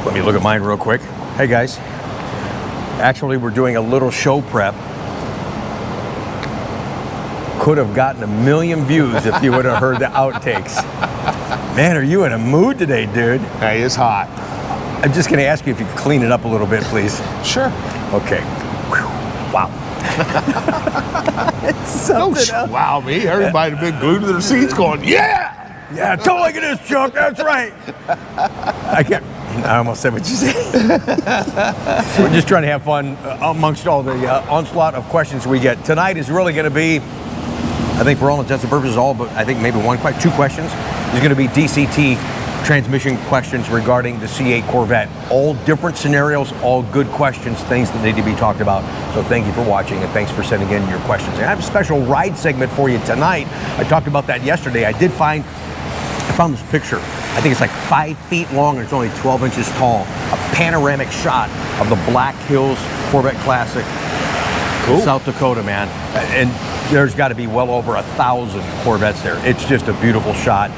Let me look at mine real quick. Hey guys. Actually, we're doing a little show prep. Could have gotten 1 million views if you would have heard the outtakes. Man, are you in a mood today, dude? Hey, it's hot. I'm just gonna ask you if you could clean it up a little bit, please. Sure. Okay. Whew. Wow. It's something else. Wow, me. Everybody been glued to their seats going, yeah! Yeah, don't look at this, Chuck. That's right. I almost said what you said. We're just trying to have fun amongst all the onslaught of questions we get. Tonight is really going to be, I think for all intents and purposes, but I think maybe two questions. There's going to be DCT transmission questions regarding the C8 Corvette. All different scenarios, all good questions, things that need to be talked about. So thank you for watching and thanks for sending in your questions. And I have a special ride segment for you tonight. I talked about that yesterday. I found this picture. I think it's like 5 feet long and it's only 12 inches tall. A panoramic shot of the Black Hills Corvette Classic. Cool. South Dakota, man. And there's got to be well over 1,000 Corvettes there. It's just a beautiful shot.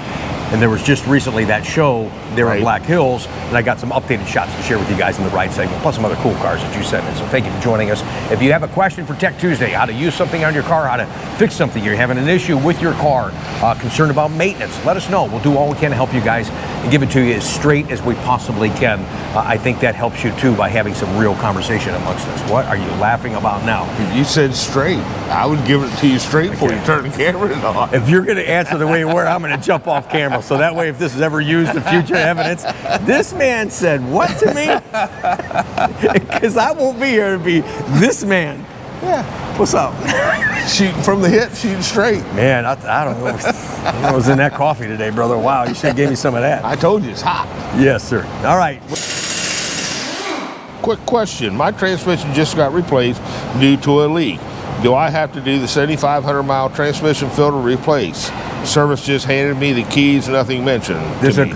And there was just recently that show there in Black Hills, and I got some updated shots to share with you guys in the ride segment, plus some other cool cars that you sent in. So thank you for joining us. If you have a question for Tech Tuesday, how to use something on your car, how to fix something, you're having an issue with your car, concerned about maintenance, let us know. We'll do all we can to help you guys and give it to you as straight as we possibly can. I think that helps you too by having some real conversation amongst us. What are you laughing about now? You said straight. I would give it to you straight before you turn the camera on. If you're going to answer the way you were, I'm going to jump off camera. So that way, if this is ever used in future evidence, this man said what to me? Because I won't be here to be this man. Yeah. What's up? Shooting from the hip, shooting straight. Man, I don't know. I was in that coffee today, brother. Wow, you should have gave me some of that. I told you it's hot. Yes, sir. All right. Quick question. My transmission just got replaced due to a leak. Do I have to do the 7,500 mile transmission filter replace? Service just handed me the keys, nothing mentioned. It's a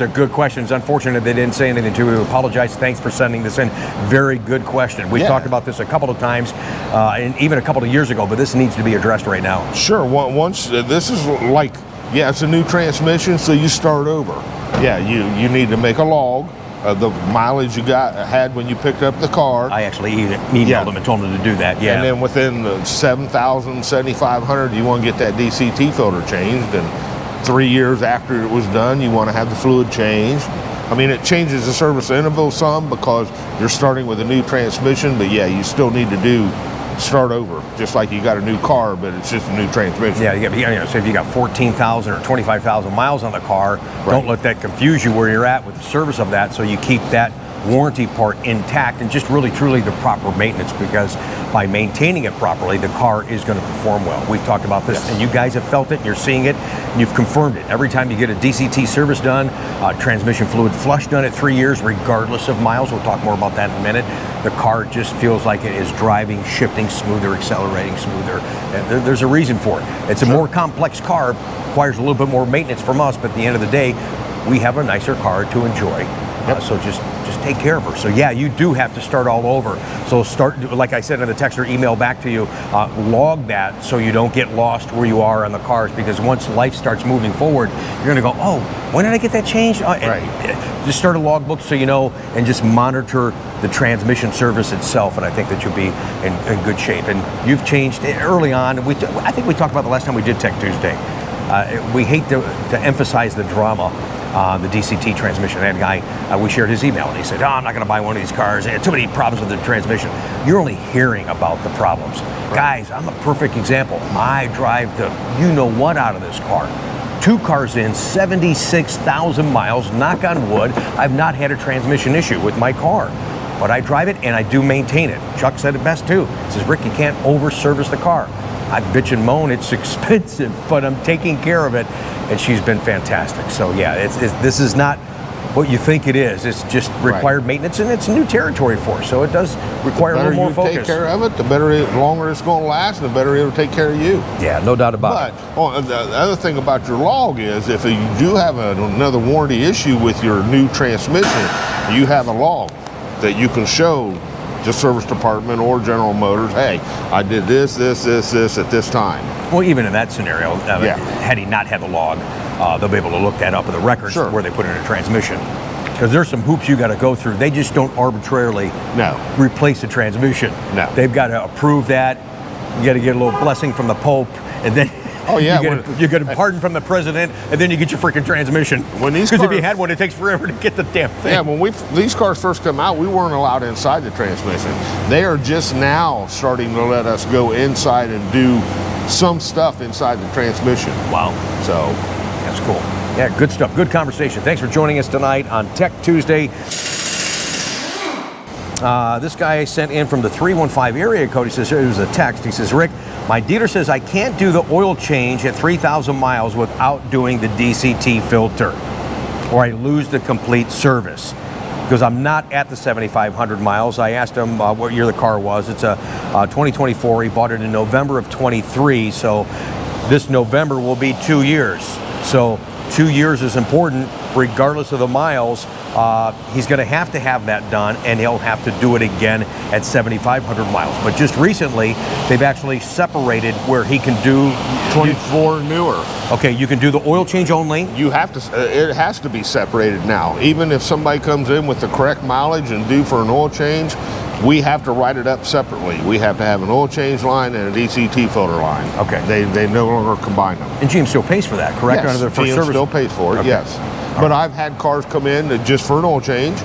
good question. It's unfortunate they didn't say anything to me. We apologize. Thanks for sending this in. Very good question. We've talked about this a couple of times, and even a couple of years ago, but this needs to be addressed right now. Sure. Once this is like, it's a new transmission, so you start over. Yeah, you need to make a log of the mileage you had when you picked up the car. I actually emailed them and told them to do that. Yeah. And then within the 7,000, 7,500, you want to get that DCT filter changed. And 3 years after it was done, you want to have the fluid changed. I mean, it changes the service interval some because you're starting with a new transmission, but yeah, you still need to start over, just like you got a new car, but it's just a new transmission. Yeah, so if you got 14,000 or 25,000 miles on the car, don't let that confuse you where you're at with the service of that, so you keep that warranty part intact and just really truly the proper maintenance, because by maintaining it properly, the car is going to perform well. We've talked about this, and you guys have felt it, and you're seeing it, and you've confirmed it. Every time you get a DCT service done, transmission fluid flush done at 3 years, regardless of miles, we'll talk more about that in a minute, the car just feels like it is driving, shifting smoother, accelerating smoother, and there's a reason for it. It's a more complex car, requires a little bit more maintenance from us, but at the end of the day, we have a nicer car to enjoy. So just take care of her. So yeah, you do have to start all over. So start, like I said in the text or email back to you, log that so you don't get lost where you are on the cars, because once life starts moving forward, you're gonna go, oh, when did I get that changed? Just start a logbook so you know, and just monitor the transmission service itself, and I think that you'll be in good shape. And you've changed it early on. I think we talked about the last time we did Tech Tuesday. We hate to emphasize the drama the DCT transmission. That guy, we shared his email, and he said, oh, I'm not going to buy one of these cars. They had too many problems with the transmission. You're only hearing about the problems. Guys, I'm a perfect example. I drive the you-know-what out of this car. 2 cars in, 76,000 miles, knock on wood. I've not had a transmission issue with my car. But I drive it, and I do maintain it. Chuck said it best, too. He says, Rick, you can't over-service the car. I bitch and moan, it's expensive, but I'm taking care of it, and she's been fantastic. So yeah, this is not what you think it is. It's just required maintenance, and it's new territory for us, so it does require a little more focus. The better you take care of it, the longer it's going to last, the better it'll take care of you. Yeah, no doubt about it. But the other thing about your log is, if you do have another warranty issue with your new transmission, you have a log that you can show the service department or General Motors, hey, I did this at this time. Well, even in that scenario, had he not had the log, they'll be able to look that up in the records where they put in a transmission. Because there's some hoops you got to go through. They just don't arbitrarily replace the transmission. No. They've got to approve that. You got to get a little blessing from the Pope, and then you get a pardon from the president, and then you get your freaking transmission. Because if you had one, it takes forever to get the damn thing. Yeah, when these cars first come out, we weren't allowed inside the transmission. They are just now starting to let us go inside and do some stuff inside the transmission. Wow. So that's cool. Yeah, good stuff. Good conversation. Thanks for joining us tonight on Tech Tuesday. This guy sent in from the 315 area code. He says, it was a text. He says, Rick, my dealer says I can't do the oil change at 3,000 miles without doing the DCT filter, or I lose the complete service. Because I'm not at the 7,500 miles. I asked him what year the car was. It's a 2024. He bought it in November of 23. So this November will be 2 years. So 2 years is important regardless of the miles. He's going to have that done, and he'll have to do it again at 7,500 miles. But just recently, they've actually separated where he can do 24 newer. Okay, you can do the oil change only. You have to. It has to be separated now. Even if somebody comes in with the correct mileage and due for an oil change, we have to write it up separately. We have to have an oil change line and a DCT filter line. Okay. They no longer combine them. And GM still pays for that, correct? Yes, Under the first GM service. still pays for it, Okay. yes. But I've had cars come in just for an oil change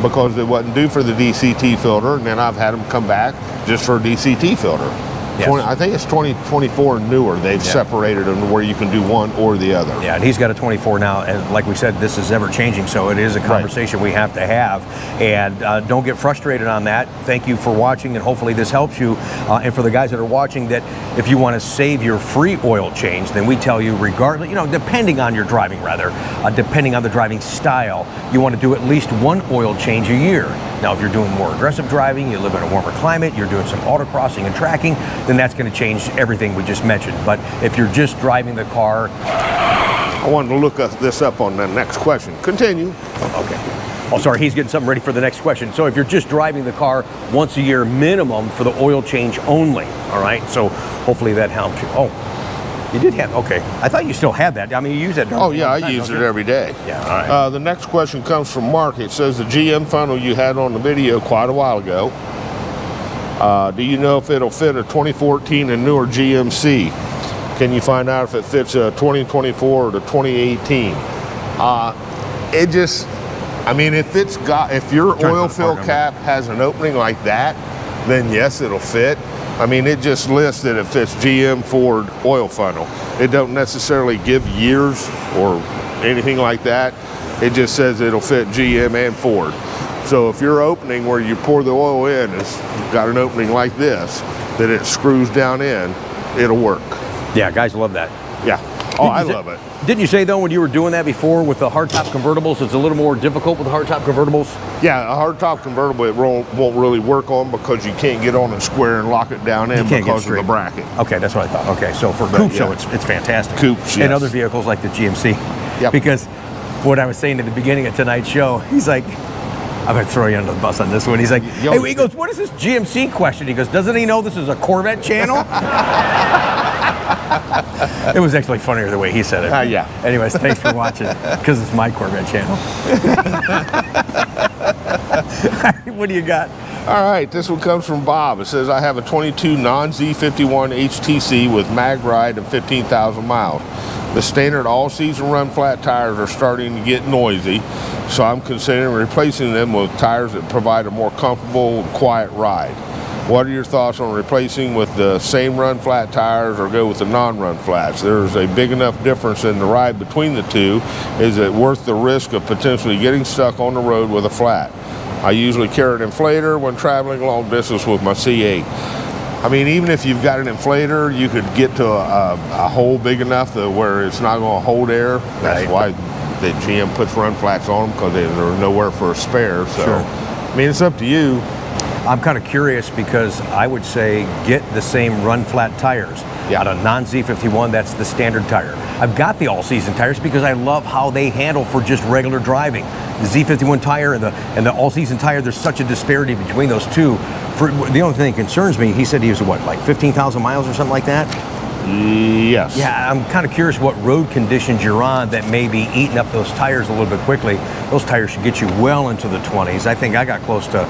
because they wasn't due for the DCT filter, and then I've had them come back just for a DCT filter. Yes. I think it's 2024 and newer. They've separated them where you can do one or the other. Yeah, and he's got a 24 now, and like we said, this is ever changing, so it is a conversation we have to have. And don't get frustrated on that. Thank you for watching, and hopefully this helps you. And for the guys that are watching, that if you want to save your free oil change, then we tell you, regardless, depending on your driving, depending on the driving style, you want to do at least one oil change a year. Now, if you're doing more aggressive driving, you live in a warmer climate, you're doing some autocrossing and tracking, then that's going to change everything we just mentioned. But if you're just driving the car... I wanted to look this up on the next question. Continue. Okay. Oh, sorry, he's getting something ready for the next question. So if you're just driving the car once a year minimum for the oil change only, all right? So hopefully that helps you. Oh, you did have, okay. I thought you still had that. I mean, you use that. Oh, yeah, I use it every day. Yeah, all right. The next question comes from Mark. It says the GM funnel you had on the video quite a while ago. Do you know if it'll fit a 2014 and newer GMC? Can you find out if it fits a 2024 or the 2018? If your oil fill cap has an opening like that, then yes, it'll fit. I mean, it just lists that it fits GM, Ford, oil funnel. It don't necessarily give years or anything like that. It just says it'll fit GM and Ford. So if your opening where you pour the oil in has got an opening like this, that it screws down in, it'll work. Yeah, guys love that. Yeah. Oh, I love it. Didn't you say, though, when you were doing that before with the hardtop convertibles, it's a little more difficult with the hardtop convertibles? Yeah, a hardtop convertible, it won't really work on because you can't get on a square and lock it down in because of the bracket. Okay, that's what I thought. Okay, so for coupes, so it's fantastic. Coupes, yes. And other vehicles like the GMC. Yep. Because what I was saying at the beginning of tonight's show, he's like, I'm going to throw you under the bus on this one. He's like, hey, he goes, what is this GMC question? He goes, doesn't he know this is a Corvette channel? It was actually funnier the way he said it. Yeah. Anyways, thanks for watching, because it's my Corvette channel. What do you got? All right, this one comes from Bob. It says, I have a 22 non-Z51 HTC with mag ride and 15,000 miles. The standard all-season run flat tires are starting to get noisy, so I'm considering replacing them with tires that provide a more comfortable, quiet ride. What are your thoughts on replacing with the same run flat tires or go with the non-run flats? There's a big enough difference in the ride between the two. Is it worth the risk of potentially getting stuck on the road with a flat? I usually carry an inflator when traveling long distance with my C8. I mean, even if you've got an inflator, you could get to a hole big enough to where it's not going to hold air. That's why the GM puts run flats on them, because there's nowhere for a spare. So, sure. I mean, it's up to you. I'm kind of curious, because I would say get the same run flat tires. Yeah. On a non-Z51, that's the standard tire. I've got the all-season tires because I love how they handle for just regular driving. The Z51 tire and the all-season tire, there's such a disparity between those two. The only thing that concerns me, he said he was what, like 15,000 miles or something like that? Yes. Yeah, I'm kind of curious what road conditions you're on that may be eating up those tires a little bit quickly. Those tires should get you well into the 20s. I think I got close to,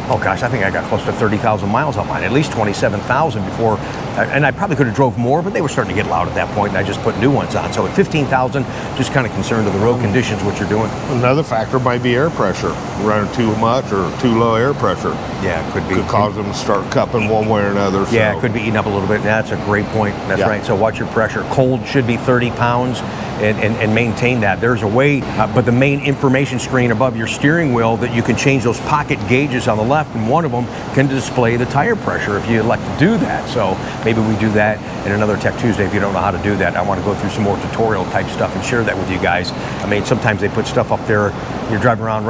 oh gosh, I think I got close to 30,000 miles on mine, at least 27,000 before, and I probably could have drove more, but they were starting to get loud at that point, and I just put new ones on. So at 15,000, just kind of concerned of the road conditions, what you're doing. Another factor might be air pressure. Running too much or too low air pressure. Yeah, it could be. Could cause them to start cupping one way or another. Yeah, so. it could be eating up a little bit. That's a great point. That's right. So watch your pressure. Cold should be 30 pounds and maintain that. There's a way, but the main information screen above your steering wheel that you can change those pocket gauges on the left, and one of them can display the tire pressure if you elect to do that. So maybe we do that in another Tech Tuesday if you don't know how to do that. I want to go through some more tutorial type stuff and share that with you guys. I mean, sometimes they put stuff up there, you're driving around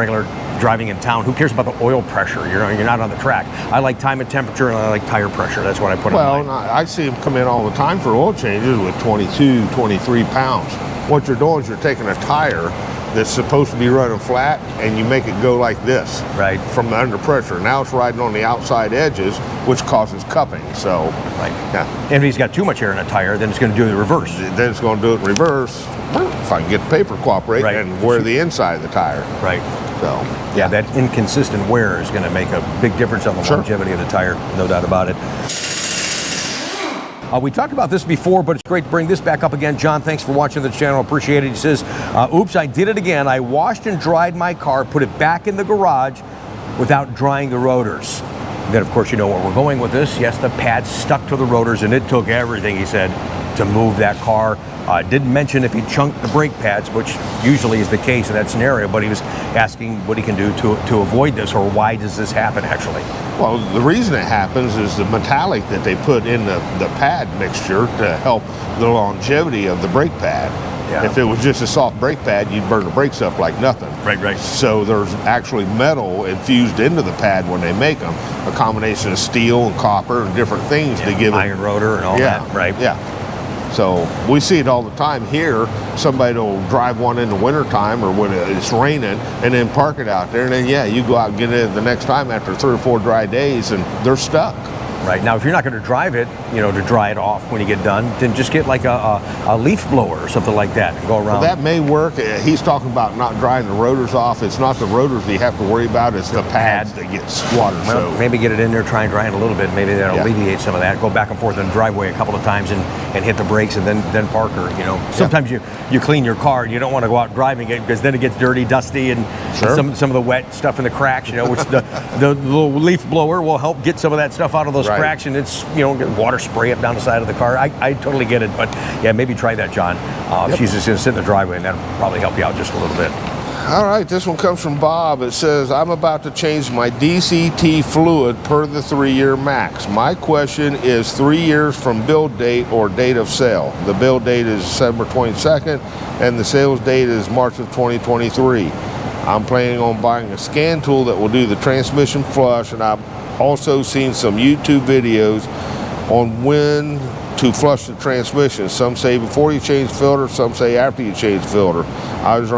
driving in town, who cares about the oil pressure? You're not on the track. I like time and temperature, and I like tire pressure. That's what I put on mine. Well, I see them come in all the time for oil changes with 22, 23 pounds. What you're doing is you're taking a tire that's supposed to be running flat, and you make it go like this. Right. From the under pressure. Now it's riding on the outside edges, which causes cupping. So, right. Yeah. And if he's got too much air in a tire, then it's going to do the reverse. Then it's going to do it in reverse. If I can get the paper to cooperate and wear the inside of the tire. Right. So, yeah, that inconsistent wear is going to make a big difference on the longevity of the tire, no doubt about it. We talked about this before, but it's great to bring this back up again. John, thanks for watching the channel. Appreciate it. He says, oops, I did it again. I washed and dried my car, put it back in the garage without drying the rotors. Then, of course, you know where we're going with this. Yes, the pad stuck to the rotors, and it took everything, he said, to move that car. Didn't mention if he chunked the brake pads, which usually is the case in that scenario, but he was asking what he can do to avoid this, or why does this happen, actually? Well, the reason it happens is the metallic that they put in the pad mixture to help the longevity of the brake pad. Yeah. If it was just a soft brake pad, you'd burn the brakes up like nothing. Right. So there's actually metal infused into the pad when they make them, a combination of steel and copper and different things to give iron rotor and all that, right? Yeah. So we see it all the time here. Somebody will drive one in the wintertime or when it's raining and then park it out there. And then, you go out and get it the next time after 3 or 4 dry days and they're stuck. Right. Now, if you're not going to drive it, to dry it off when you get done, then just get like a leaf blower or something like that and go around. Well, that may work. He's talking about not drying the rotors off. It's not the rotors that you have to worry about. It's the pads that get water. Well, maybe get it in there, try and dry it a little bit. Maybe that'll alleviate some of that. Go back and forth in the driveway a couple of times and hit the brakes and then park her. Sometimes you clean your car and you don't want to go out driving it because then it gets dirty, dusty, and some of the wet stuff in the cracks, which the little leaf blower will help get some of that stuff out of those cracks, and it's, get water spray up down the side of the car. I totally get it, but maybe try that, John. She's just going to sit in the driveway, and that'll probably help you out just a little bit. All right, this one comes from Bob. It says, I'm about to change my DCT fluid per the 3-year max. My question is 3 years from build date or date of sale. The build date is December 22nd, and the sales date is March of 2023. I'm planning on buying a scan tool that will do the transmission flush, and I've also seen some YouTube videos on when to flush the transmission. Some say before you change filter, some say after you change filter. I was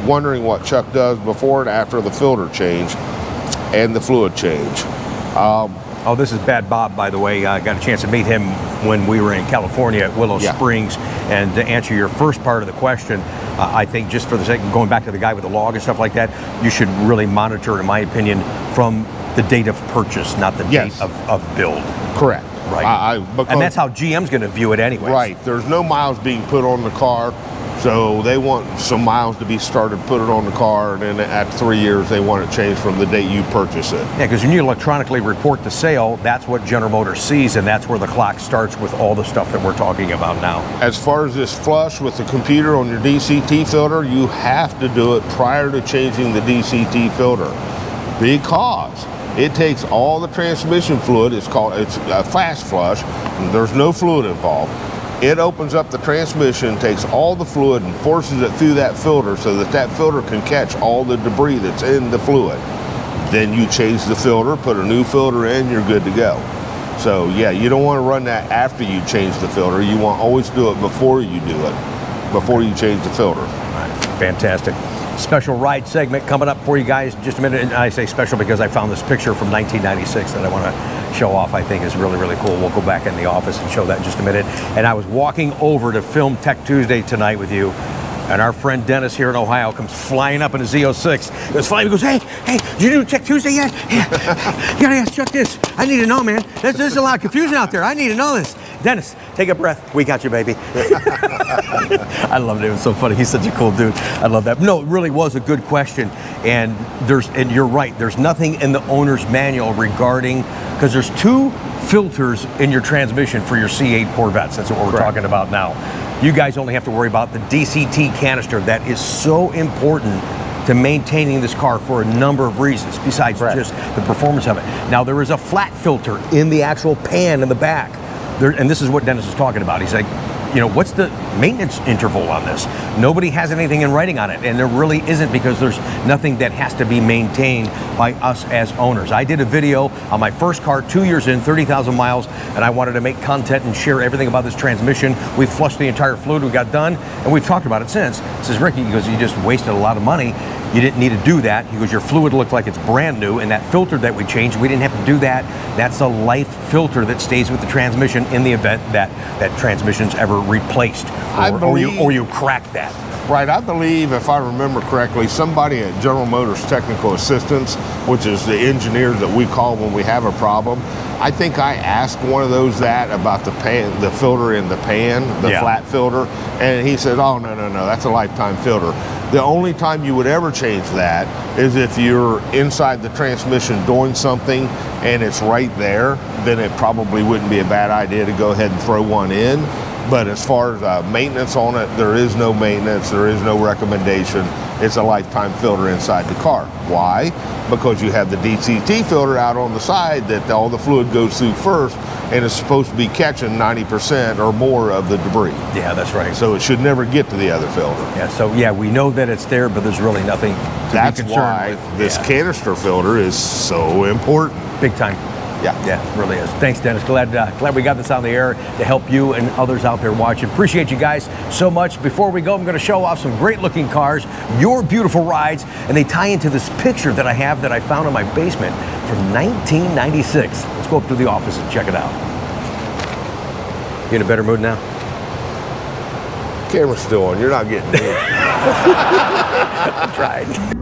wondering what Chuck does before and after the filter change and the fluid change. This is Bad Bob, by the way. I got a chance to meet him when we were in California at Willow Springs. And to answer your first part of the question, I think just for the sake of going back to the guy with the log and stuff like that, you should really monitor, in my opinion, from the date of purchase, not the date of build. Correct. Right. And that's how GM's going to view it anyway. Right. There's no miles being put on the car, so they want some miles to be started, put it on the car, and then at 3 years they want it changed from the date you purchase it. Yeah, because when you electronically report the sale, that's what General Motors sees, and that's where the clock starts with all the stuff that we're talking about now. As far as this flush with the computer on your DCT filter, you have to do it prior to changing the DCT filter, because it takes all the transmission fluid. It's a fast flush. There's no fluid involved. It opens up the transmission, takes all the fluid and forces it through that filter so that filter can catch all the debris that's in the fluid. Then you change the filter, put a new filter in, you're good to go. So you don't want to run that after you change the filter. You want to always do it before you do it, before you change the filter. All right. Fantastic. special ride segment coming up for you guys in just a minute. And I say special because I found this picture from 1996 that I want to show off. I think is really, really cool. We'll go back in the office and show that in just a minute. And I was walking over to film Tech Tuesday tonight with you, and our friend Dennis here in Ohio comes flying up in his Z06. He goes flying. He goes, hey, did you do Tech Tuesday yet? Yeah. You gotta ask Chuck this. I need to know, man. There's a lot of confusion out there. I need to know this. Dennis, take a breath. We got you, baby. I loved it. It was so funny. He's such a cool dude. I love that. No, it really was a good question. And you're right. There's nothing in the owner's manual regarding, because there's 2 filters in your transmission for your C8 Corvettes. That's what we're talking about now. You guys only have to worry about the DCT canister. That is so important to maintaining this car for a number of reasons, besides just the performance of it. Now, there is a flat filter in the actual pan in the back. And this is what Dennis is talking about. He's like, you know, what's the maintenance interval on this? Nobody has anything in writing on it, and there really isn't, because there's nothing that has to be maintained by us as owners. I did a video on my first car 2 years in, 30,000 miles, and I wanted to make content and share everything about this transmission. We flushed the entire fluid, we got done, and we've talked about it since. Says Ricky, he goes, you just wasted a lot of money. You didn't need to do that. He goes, your fluid looked like it's brand new, and that filter that we changed, we didn't have to do that. That's a life filter that stays with the transmission in the event that that transmission's ever replaced, or you crack that. Right, I believe, if I remember correctly, somebody at General Motors Technical Assistance, which is the engineers that we call when we have a problem, I think I asked one of those that about the pan, the filter in the pan, the flat filter, and he said, oh, no, that's a lifetime filter. The only time you would ever change that is if you're inside the transmission doing something and it's right there, then it probably wouldn't be a bad idea to go ahead and throw one in. But as far as maintenance on it, there is no maintenance, there is no recommendation. It's a lifetime filter inside the car. Why? Because you have the DCT filter out on the side that all the fluid goes through first, and it's supposed to be catching 90% or more of the debris. Yeah, that's right. So it should never get to the other filter. Yeah, so yeah, we know that it's there, but there's really nothing to That's be concerned why with. this canister filter is so important. Big time. Yeah, it really is. Thanks, Dennis. Glad we got this on the air to help you and others out there watching. Appreciate you guys so much. Before we go, I'm going to show off some great-looking cars, your beautiful rides, and they tie into this picture that I have that I found in my basement from 1996. Let's go up to the office and check it out. You in a better mood now? Camera's still on. You're not getting it. I tried.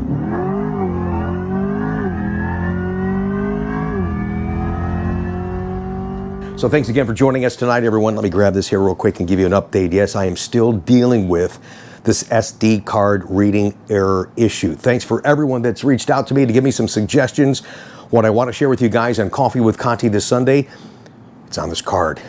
So thanks again for joining us tonight, everyone. Let me grab this here real quick and give you an update. Yes, I am still dealing with this SD card reading error issue. Thanks for everyone that's reached out to me to give me some suggestions. What I want to share with you guys on Coffee with Conti this Sunday, it's on this card.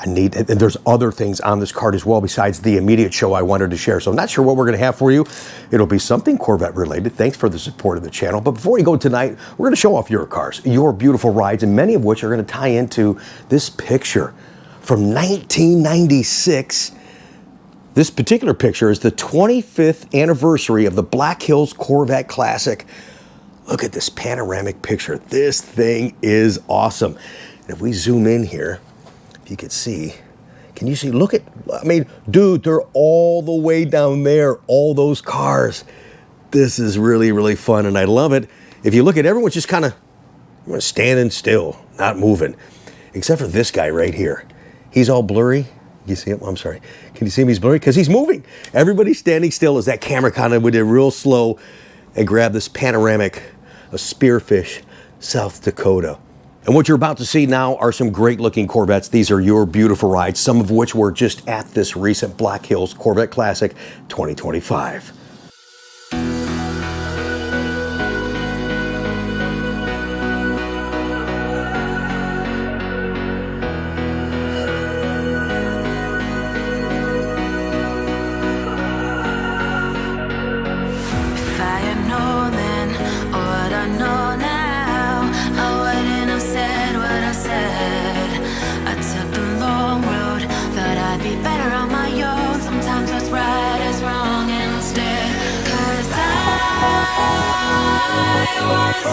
There's other things on this card as well besides the immediate show I wanted to share. So I'm not sure what we're going to have for you. It'll be something Corvette related. Thanks for the support of the channel. But before we go tonight, we're going to show off your cars, your beautiful rides, and many of which are going to tie into this picture from 1996. This particular picture is the 25th anniversary of the Black Hills Corvette Classic. Look at this panoramic picture. This thing is awesome. And if we zoom in here, you could see, can you see, look at, I mean, dude, they're all the way down there, all those cars. This is really, really fun, and I love it. If you look at everyone's just kind of standing still, not moving, except for this guy right here. He's all blurry. You see him? I'm sorry. Can you see him? He's blurry because he's moving. Everybody's standing still as that camera kind of went in real slow and grabbed this panoramic of Spearfish, South Dakota. And what you're about to see now are some great looking Corvettes. These are your beautiful rides, some of which were just at this recent Black Hills Corvette Classic 2025.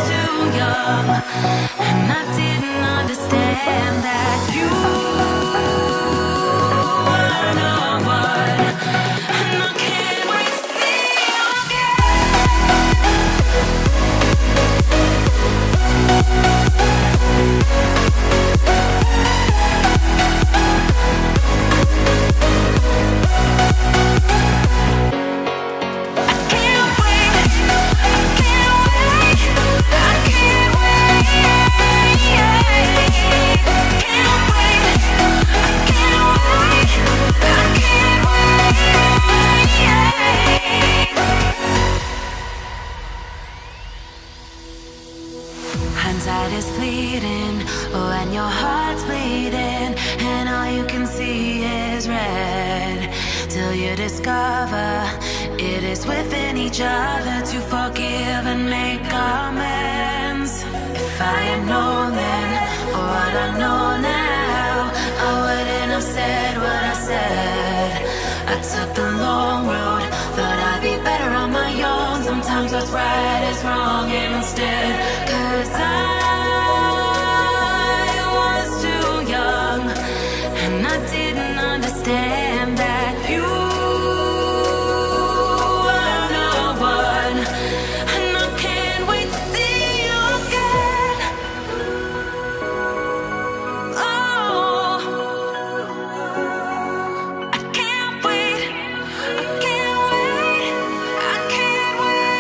Too young, and I didn't understand that you were the one, and I can't wait to see you again. inside is bleeding, when your heart's bleeding, and all you can see is red. Till you discover it is within each other to forgive and make amends. If I had known then what I know now, I wouldn't have said what I said. I took the long road, thought I'd be better on my own. Sometimes what's right is wrong instead. 'Cause I was too young, and I didn't understand that you were the one. And I can't wait to see you again. Oh, I can't wait, I can't wait, I can't wait.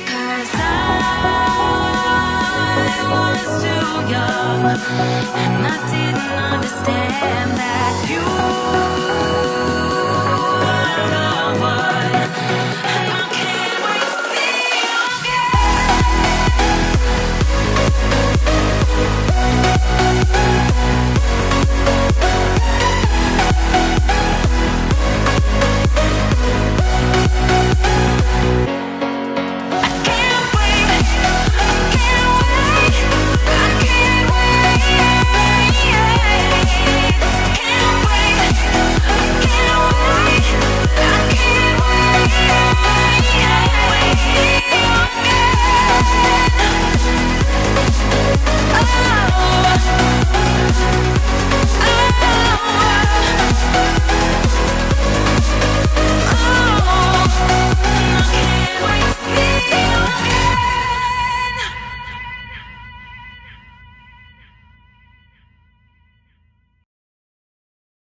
'Cause I was too young, and I didn't understand that you were the one.